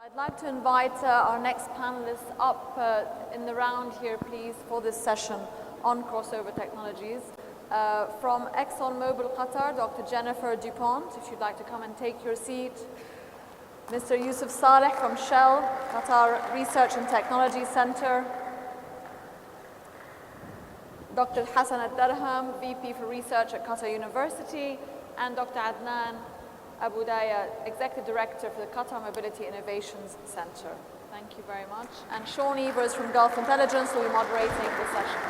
I'd like to invite our next panelists up in the round here, please, for this session on crossover technologies. From ExxonMobil Qatar, Dr. Jennifer Dupont, if you'd like to come and take your seat. Mr. Youssif Saleh from Shell, Qatar Research and Technology Center. Dr. Hassan Al-Derham, VP for Research at Qatar University, and Dr. Adnan Abu-Dayya, Executive Director for the Qatar Mobility Innovations Center. Thank you very much. And Sean Evers from Gulf Intelligence will be moderating the session.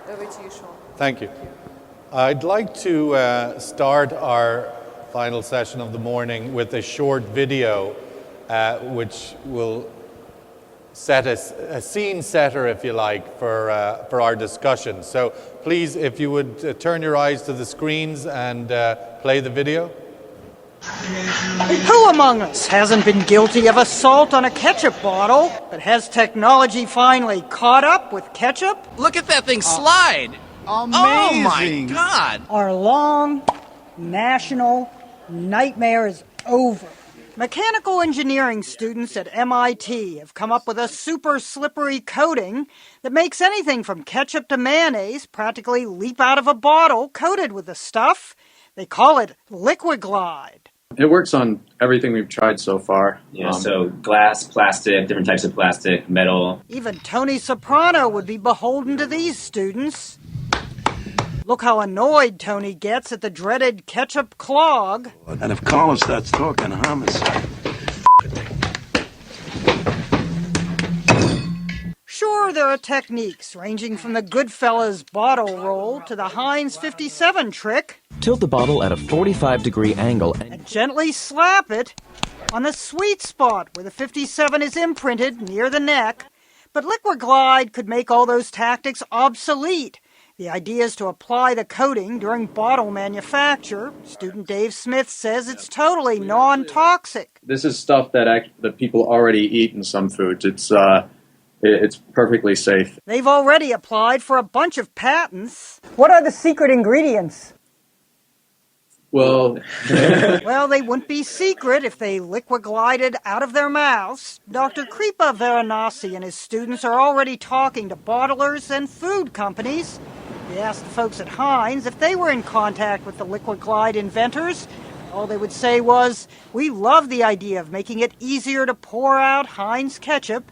Over to you, Sean. Thank you. I'd like to start our final session of the morning with a short video which will set a scene setter, if you like, for our discussion. So please, if you would turn your eyes to the screens and play the video. Who among us hasn't been guilty of assault on a ketchup bottle? But has technology finally caught up with ketchup? Look at that thing slide! Amazing! Oh my God! Our long national nightmare is over. Mechanical engineering students at MIT have come up with a super slippery coating that makes anything from ketchup to mayonnaise practically leap out of a bottle coated with the stuff. They call it Liquid Glide. It works on everything we've tried so far. Yeah, so glass, plastic, different types of plastic, metal. Even Tony Soprano would be beholden to these students. Look how annoyed Tony gets at the dreaded ketchup clog. And if Carlos starts talking homicide. Sure, there are techniques ranging from the Goodfellas bottle roll to the Heinz 57 trick. Tilt the bottle at a 45-degree angle And gently slap it on the sweet spot where the 57 is imprinted near the neck. But Liquid Glide could make all those tactics obsolete. The idea is to apply the coating during bottle manufacture. Student Dave Smith says it's totally non-toxic. This is stuff that people already eat in some foods. It's perfectly safe. They've already applied for a bunch of patents. What are the secret ingredients? Well, Well, they wouldn't be secret if they liquid glided out of their mouths. Dr. Kripa Varanasi and his students are already talking to bottlers and food companies. They asked the folks at Heinz if they were in contact with the Liquid Glide inventors. All they would say was, "We love the idea of making it easier to pour out Heinz ketchup."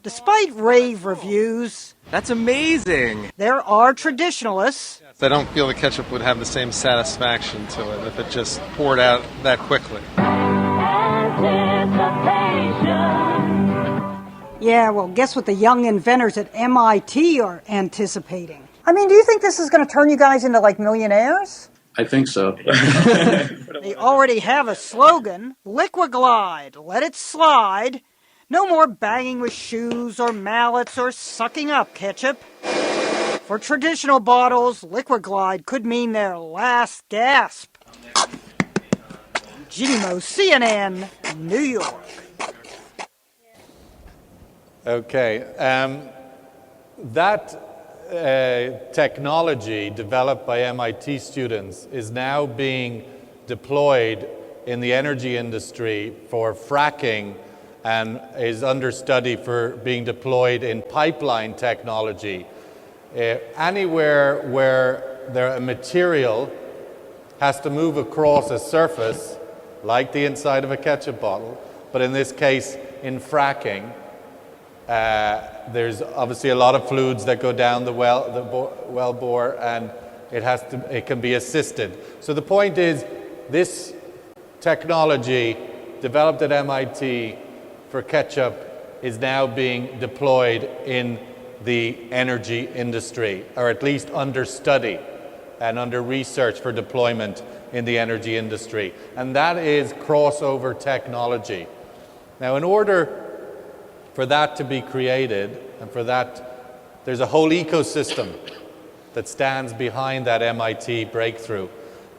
Despite rave reviews, That's amazing! there are traditionalists. I don't feel the ketchup would have the same satisfaction to it if it just poured out that quickly. Yeah, well, guess what the young inventors at MIT are anticipating? I mean, do you think this is going to turn you guys into, like, millionaires? I think so. They already have a slogan, Liquid Glide, let it slide. No more banging with shoes or mallets or sucking up ketchup. For traditional bottles, Liquid Glide could mean their last gasp. Gimo, CNN, New York. Okay, that technology developed by MIT students is now being deployed in the energy industry for fracking and is under study for being deployed in pipeline technology. Anywhere where a material has to move across a surface, like the inside of a ketchup bottle, but in this case, in fracking, there's obviously a lot of fluids that go down the well bore, and it can be assisted. So the point is, this technology developed at MIT for ketchup is now being deployed in the energy industry, or at least under study and under research for deployment in the energy industry. And that is crossover technology. Now, in order for that to be created, and for that, there's a whole ecosystem that stands behind that MIT breakthrough.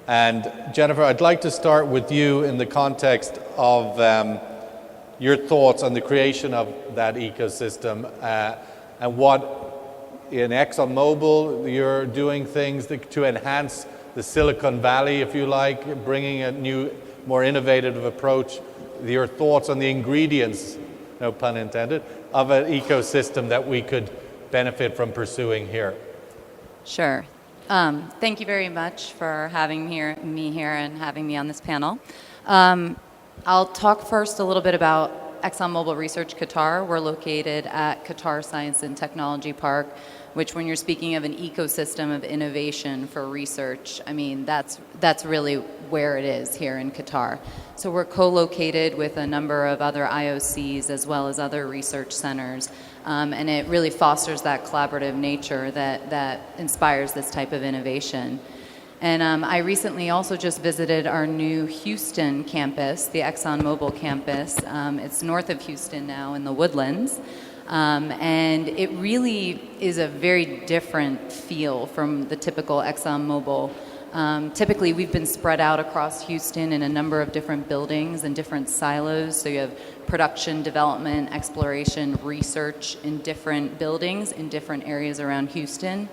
And Jennifer, I'd like to start with you in the context of your thoughts on the creation of that ecosystem and what in ExxonMobil you're doing things to enhance the Silicon Valley, if you like, bringing a new, more innovative approach your thoughts on the ingredients, no pun intended, of an ecosystem that we could benefit from pursuing here. Sure. Thank you very much for having me here and having me on this panel. I'll talk first a little bit about ExxonMobil Research Qatar. We're located at Qatar Science and Technology Park, which when you're speaking of an ecosystem of innovation for research, I mean, that's really where it is here in Qatar. So we're co-located with a number of other IOCs as well as other research centers, and it really fosters that collaborative nature that inspires this type of innovation. And I recently also just visited our new Houston campus, the ExxonMobil campus. It's north of Houston now in the Woodlands. And it really is a very different feel from the typical ExxonMobil. Typically, we've been spread out across Houston in a number of different buildings and different silos. So you have production, development, exploration, research in different buildings in different areas around Houston.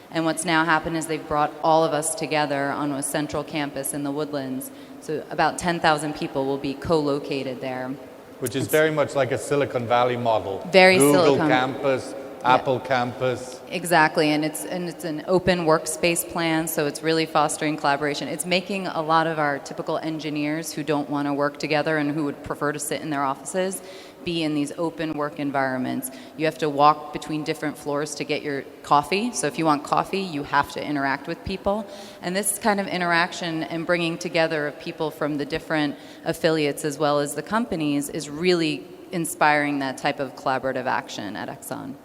And what's now happened is they've brought all of us together on a central campus in the Woodlands. So about 10,000 people will be co-located there. Which is very much like a Silicon Valley model. Very Google Silicon campus, Apple campus. Exactly, and it's an open workspace plan, so it's really fostering collaboration. It's making a lot of our typical engineers who don't want to work together and who would prefer to sit in their offices be in these open work environments. You have to walk between different floors to get your coffee. So if you want coffee, you have to interact with people. And this kind of interaction and bringing together of people from the different affiliates as well as the companies is really inspiring that type of collaborative action at Exxon.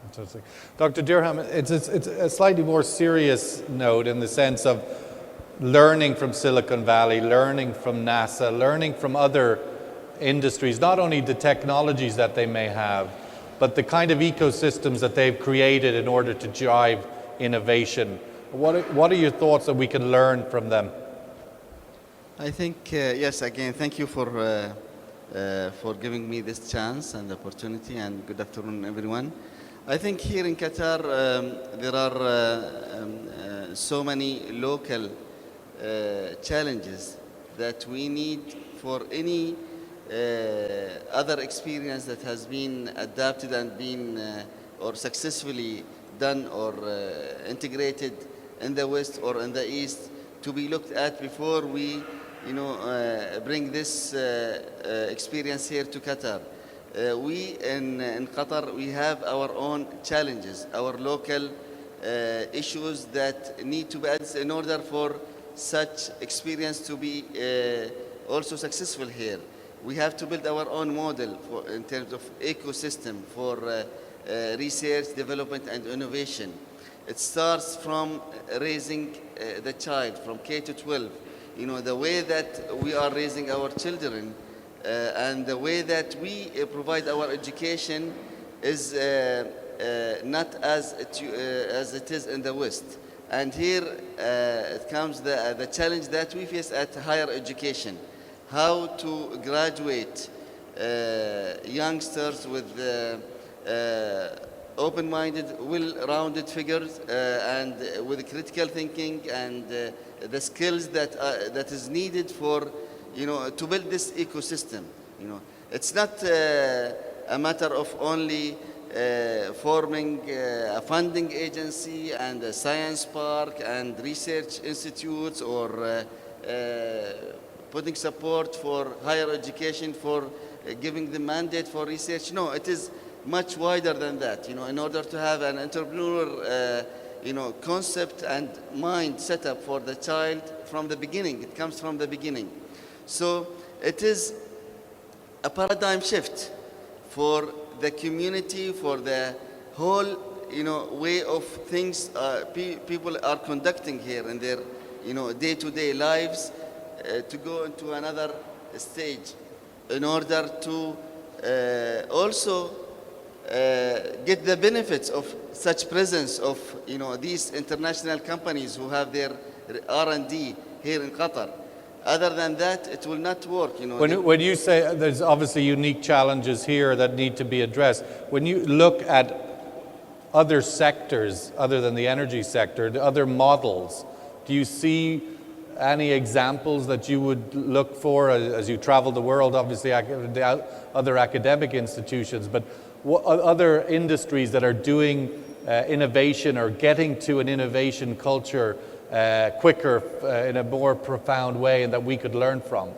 Fantastic. Dr. Derham, it's a slightly more serious note in the sense of learning from Silicon Valley, learning from NASA, learning from other industries, not only the technologies that they may have, but the kind of ecosystems that they've created in order to drive innovation. What are your thoughts that we can learn from them? I think, yes, again, thank you for giving me this chance and opportunity, and good afternoon, everyone. I think here in Qatar, there are so many local challenges that we need for any other experience that has been adapted and been or successfully done or integrated in the West or in the East to be looked at before we, bring this experience here to Qatar. We in Qatar, we have our own challenges, our local issues that need to be addressed in order for such experience to be also successful here. We have to build our own model in terms of ecosystem for research, development, and innovation. It starts from raising the child from K to 12. The way that we are raising our children and the way that we provide our education is not as it is in the West. And here it comes the challenge that we face at higher education. How to graduate youngsters with open-minded, well-rounded figures and with critical thinking and the skills that is needed for, to build this ecosystem. It's not a matter of only forming a funding agency and a science park and research institutes or putting support for higher education, for giving the mandate for research. No, it is much wider than that. In order to have an entrepreneurial, concept and mind set up for the child from the beginning. It comes from the beginning. So it is a paradigm shift for the community, for the whole, way of things people are conducting here in their, day-to-day lives. To go into another stage in order to also get the benefits of such presence of these international companies who have their R&D here in Qatar. Other than that, it will not work. When you say there's obviously unique challenges here that need to be addressed, when you look at other sectors other than the energy sector, the other models, do you see any examples that you would look for as you travel the world, obviously the other academic institutions, but what other industries that are doing innovation or getting to an innovation culture quicker in a more profound way and that we could learn from?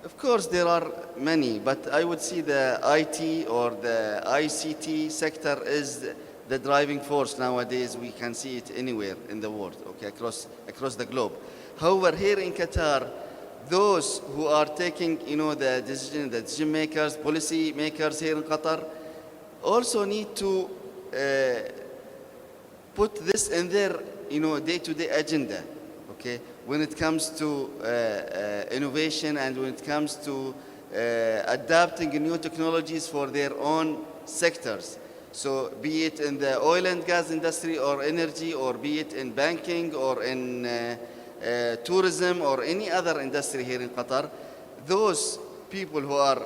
Of course, there are many, but I would see the IT or the ICT sector is the driving force nowadays. We can see it anywhere in the world, okay, across the globe. However, here in Qatar, those who are taking, the decision makers, policy makers here in Qatar, also need to put this in their, day-to-day agenda, okay? When it comes to innovation and when it comes to adapting new technologies for their own sectors. So be it in the oil and gas industry or energy, or be it in banking or in tourism or any other industry here in Qatar, those people who are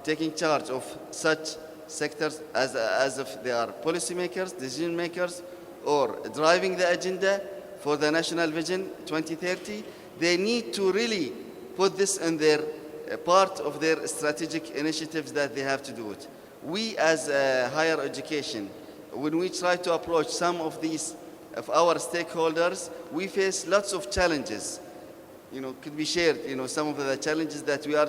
taking charge of such sectors as if they are policymakers, decision makers, or driving the agenda for the National Vision 2030, they need to really put this in their part of their strategic initiatives that they have to do it. We as higher education, when we try to approach some of our stakeholders, we face lots of challenges. Could be shared, some of the challenges that we are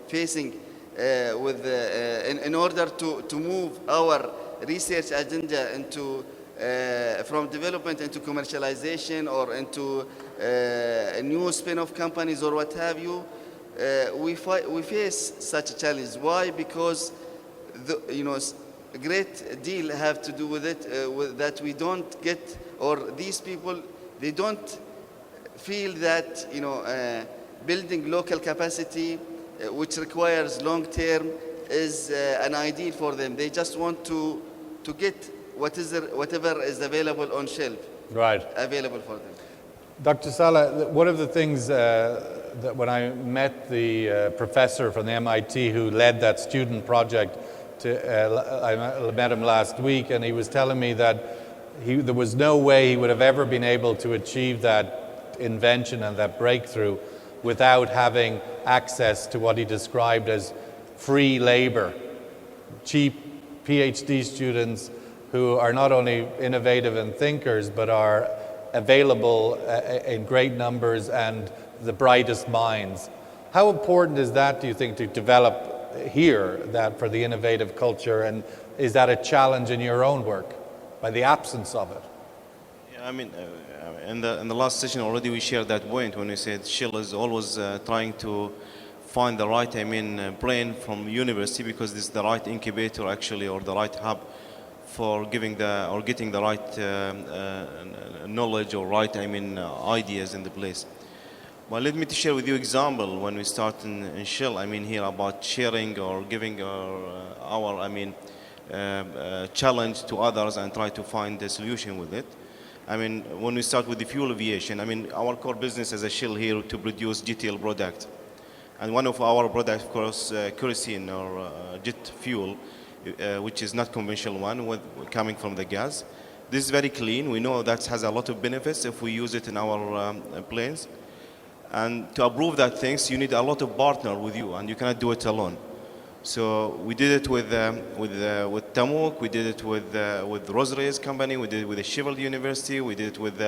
facing in order to move our research agenda into from development into commercialization or into new spin-off companies or what have you. We face such a challenge. Why? Because a great deal have to do with it that we don't get, or these people, they don't feel that building local capacity, which requires long term, is an ideal for them. They just want to get whatever is available on shelf, right, available for them. Dr. Saleh, one of the things that when I met the professor from the MIT who led that student project, I met him last week, and he was telling me that there was no way he would have ever been able to achieve that invention and that breakthrough without having access to what he described as free labor, cheap PhD students who are not only innovative and thinkers, but are available in great numbers and the brightest minds. How important is that, do you think, to develop here that for the innovative culture, and is that a challenge in your own work by the absence of it? Yeah, I mean, in the last session already we shared that point when we said Shell is always trying to find the right, brain from university, because this is the right incubator actually, or the right hub for getting the right knowledge or right, ideas in the place. Well, let me share with you example when we start in Shell, here about sharing or giving our challenge to others and try to find a solution with it. When we start with the fuel aviation, our core business as a Shell here to produce GTL product. And one of our products, of course, kerosene or jet fuel, which is not conventional one, coming from the gas. This is very clean. We know that has a lot of benefits if we use it in our planes. And to approve that things, you need a lot of partner with you, and you cannot do it alone. So we did it with Tamuk, we did it with Rosera's company, we did it with the Sheffield University, we did it with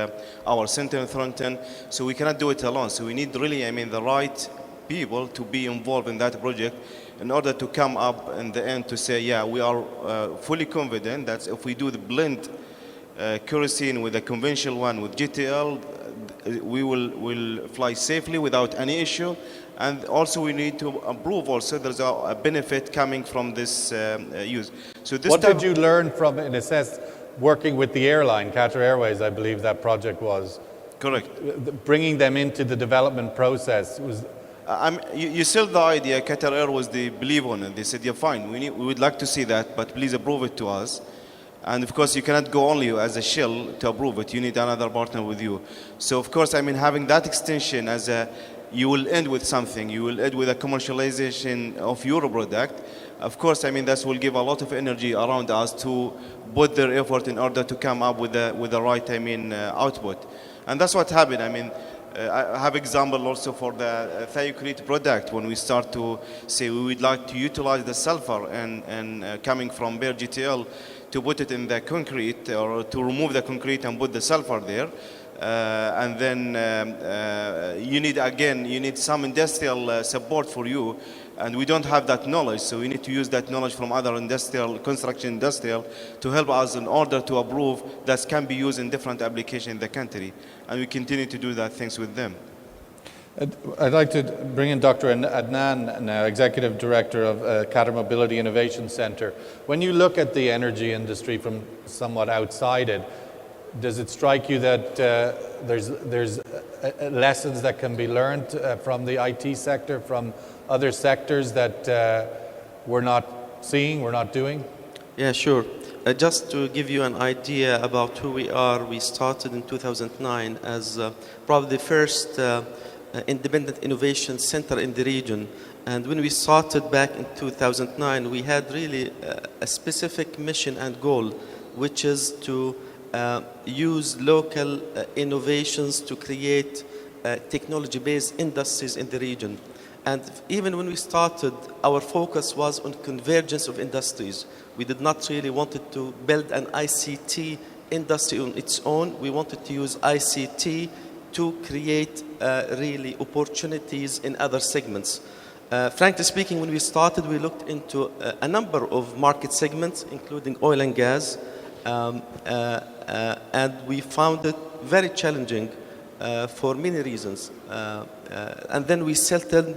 our center in Thornton. So we cannot do it alone. So we need really, the right people to be involved in that project in order to come up in the end to say, yeah, we are fully confident that if we do the blend kerosene with a conventional one with GTL, we will fly safely without any issue. And also we need to improve also there's a benefit coming from this use. So this what did you learn from, in a sense, working with the airline, Qatar Airways, I believe that project was? Correct. Bringing them into the development process was... You sold the idea, Qatar Airways, they believe on it. They said, yeah, fine, we would like to see that, but please approve it to us. And of course, you cannot go only as a Shell to approve it. You need another partner with you. So of course, having that extension as you will end with something. You will end with a commercialization of your product. Of course, that will give a lot of energy around us to put their effort in order to come up with the right, output. And that's what happened. I have example also for the thiocrete product. When we start to say we would like to utilize the sulfur and coming from bare GTL to put it in the concrete, or to remove the concrete and put the sulfur there. And then you need some industrial support for you, and we don't have that knowledge, so we need to use that knowledge from other construction industrial to help us in order to approve that can be used in different applications in the country, and we continue to do that things with them. I'd like to bring in Dr. Adnan now, Executive Director of Qatar Mobility Innovation Center. When you look at the energy industry from somewhat outside it, does it strike you that there's lessons that can be learned from the IT sector, from other sectors that we're not seeing, we're not doing? Yeah, sure. Just to give you an idea about who we are, we started in 2009 as probably the first independent innovation center in the region. And when we started back in 2009, we had really a specific mission and goal, which is to use local innovations to create technology-based industries in the region. And even when we started, our focus was on convergence of industries. We did not really wanted to build an ICT industry on its own. We wanted to use ICT to create really opportunities in other segments. Frankly speaking, when we started, we looked into a number of market segments, including oil and gas, and we found it very challenging for many reasons. And then we settled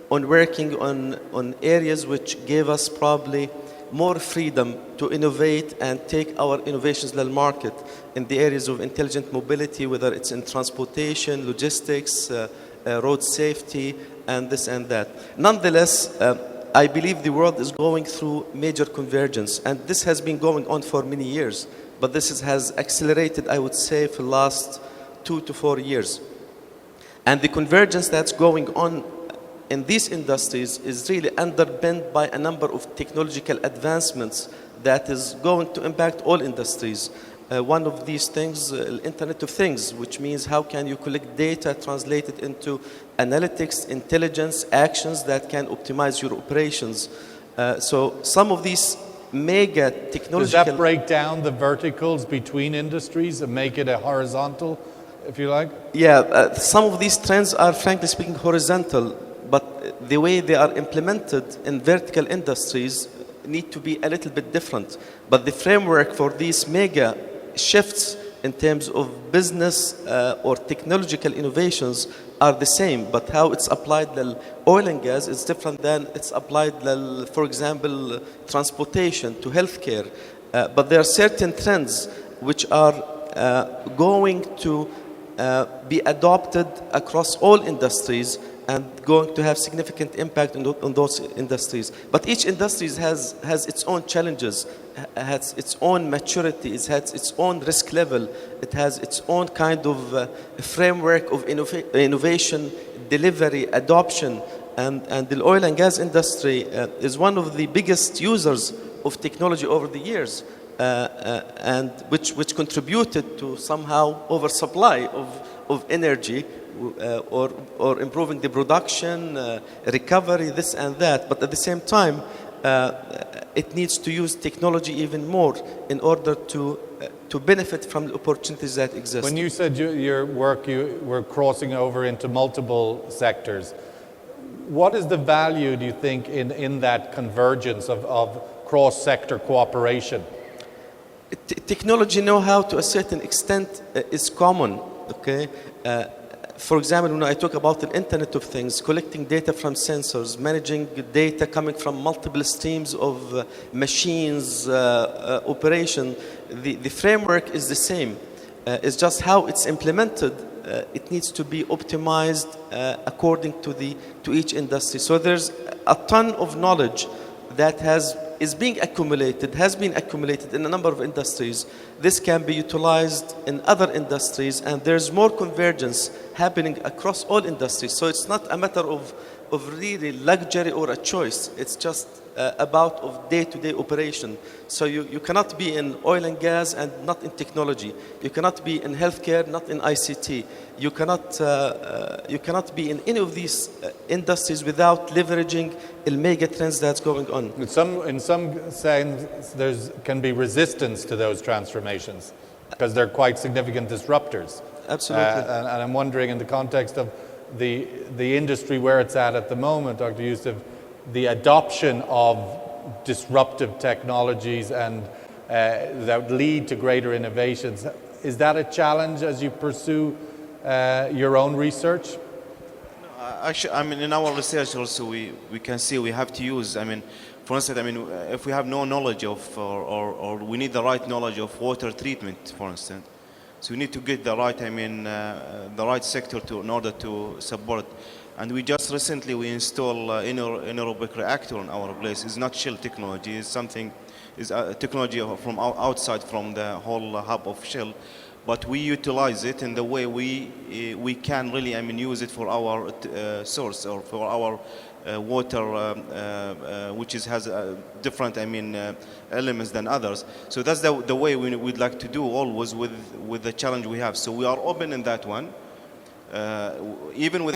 on working on areas which gave us probably more freedom to innovate and take our innovations to the market in the areas of intelligent mobility, whether it's in transportation, logistics, road safety, and this and that. Nonetheless, I believe the world is going through major convergence, and this has been going on for many years, but this has accelerated, I would say, for the last 2 to 4 years. And the convergence that's going on in these industries is really underpinned by a number of technological advancements that is going to impact all industries. One of these things, Internet of Things, which means how can you collect data, translate it into analytics, intelligence, actions that can optimize your operations. So some of these mega technological... Does that break down the verticals between industries and make it a horizontal, if you like? Yeah, some of these trends are, frankly speaking, horizontal, but the way they are implemented in vertical industries need to be a little bit different. But the framework for these mega shifts in terms of business or technological innovations are the same, but how it's applied to oil and gas is different than it's applied to, for example, transportation, to healthcare. But there are certain trends which are going to be adopted across all industries and going to have significant impact on those industries. But each industry has its own challenges, has its own maturity, it has its own risk level, it has its own kind of framework of innovation, delivery, adoption. And the oil and gas industry is one of the biggest users of technology over the years, and which contributed to somehow oversupply of energy, or improving the production, recovery, this and that. But at the same time, it needs to use technology even more in order to benefit from the opportunities that exist. When you said your work, you were crossing over into multiple sectors. What is the value, do you think, in that convergence of cross-sector cooperation? Technology know-how to a certain extent is common, okay? For example, when I talk about the Internet of Things, collecting data from sensors, managing data coming from multiple streams of machines, operation, the framework is the same. It's just how it's implemented. It needs to be optimized according to each industry. So there's a ton of knowledge that has been accumulated in a number of industries this can be utilized in other industries, and there's more convergence happening across all industries. So it's not a matter of really luxury or a choice. It's just about of day-to-day operation. So you cannot be in oil and gas and not in technology. You cannot be in healthcare, not in ICT. You cannot be in any of these industries without leveraging the mega trends that's going on. In some sense, can be resistance to those transformations because they're quite significant disruptors. Absolutely. And I'm wondering, in the context of the industry where it's at the moment, Dr. Youssif, the adoption of disruptive technologies and that lead to greater innovations, is that a challenge as you pursue your own research? Actually, I mean, in our research also, we can see we have to use, I mean, for instance, I mean, if we have no knowledge of, or we need the right knowledge of water treatment, for instance, so we need to get the right, I mean, the right sector in order to support. And we just recently, we installed anaerobic reactor in our place. It's not Shell technology, it's something, it's a technology from outside from the whole hub of Shell. But we utilize it in the way we can really, I mean, use it for our source or for our water, which has different, I mean, elements than others. So that's the way we'd like to do always with the challenge we have. So we are open in that one, even with